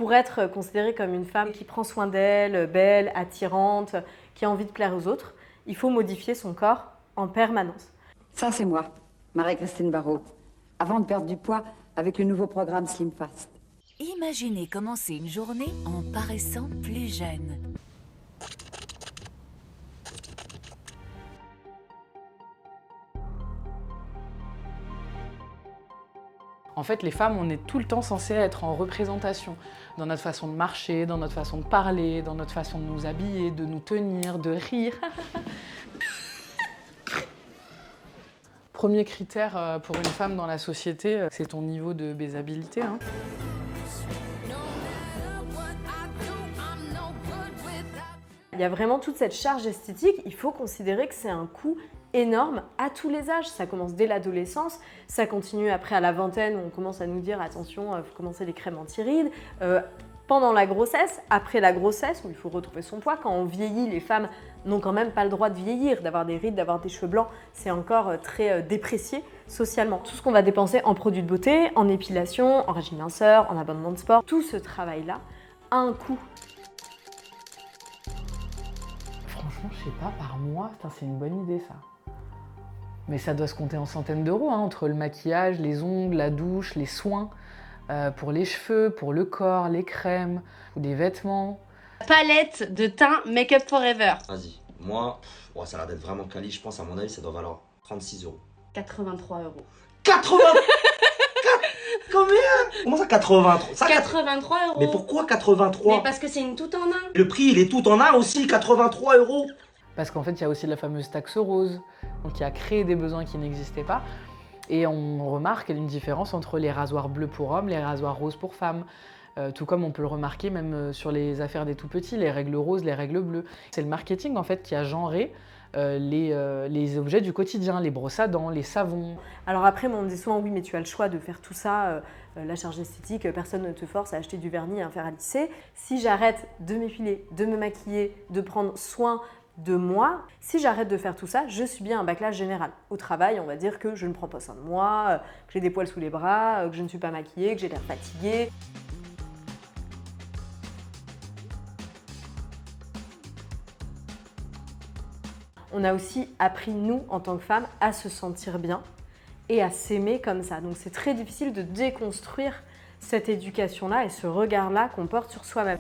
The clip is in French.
pour être considérée comme une femme qui prend soin d'elle, belle, attirante, qui a envie de plaire aux autres, il faut modifier son corps en permanence. Ça, c'est moi, Marie-Christine Barrault. Avant de perdre du poids avec le nouveau programme Slim Fast. Imaginez commencer une journée en paraissant plus jeune. En fait, les femmes, on est tout le temps censées être en représentation, dans notre façon de marcher, dans notre façon de parler, dans notre façon de nous habiller, de nous tenir, de rire. Premier critère pour une femme dans la société, c'est ton niveau de baisabilité. Il y a vraiment toute cette charge esthétique, il faut considérer que c'est un coût énorme à tous les âges. Ça commence dès l'adolescence, ça continue après à la vingtaine où on commence à nous dire attention, il faut commencer les crèmes anti-rides. Pendant la grossesse, après la grossesse où il faut retrouver son poids, quand on vieillit, les femmes n'ont quand même pas le droit de vieillir, d'avoir des rides, d'avoir des cheveux blancs, c'est encore très déprécié socialement. Tout ce qu'on va dépenser en produits de beauté, en épilation, en régime minceur, en abonnement de sport, tout ce travail-là a un coût. Franchement, je sais pas, par mois, c'est une bonne idée ça. Mais ça doit se compter en centaines d'euros, entre le maquillage, les ongles, la douche, les soins, pour les cheveux, pour le corps, les crèmes, ou des vêtements. Palette de teint Make Up Forever. Vas-y, moi, ça a l'air d'être vraiment quali, je pense à mon avis ça doit valoir 36 euros. 83 euros. 80 Combien? Comment ça 83 ça, 83 euros. Mais pourquoi 83? Mais parce que c'est une tout en un. Le prix il est tout en un aussi, 83 euros. Parce qu'en fait, il y a aussi la fameuse taxe rose, donc qui a créé des besoins qui n'existaient pas. Et on remarque une différence entre les rasoirs bleus pour hommes, les rasoirs roses pour femmes. Tout comme on peut le remarquer même sur les affaires des tout-petits, les règles roses, les règles bleues. C'est le marketing en fait qui a genré les objets du quotidien, les brosses à dents, les savons. Alors après, on me dit souvent oui mais tu as le choix de faire tout ça, la charge esthétique, personne ne te force à acheter du vernis et à un fer à lisser. Si j'arrête de m'épiler, de me maquiller, de prendre soin de moi, si j'arrête de faire tout ça, je subis un backlash général. Au travail, on va dire que je ne prends pas soin de moi, que j'ai des poils sous les bras, que je ne suis pas maquillée, que j'ai l'air fatiguée. On a aussi appris, nous, en tant que femmes, à se sentir bien et à s'aimer comme ça. Donc c'est très difficile de déconstruire cette éducation-là et ce regard-là qu'on porte sur soi-même.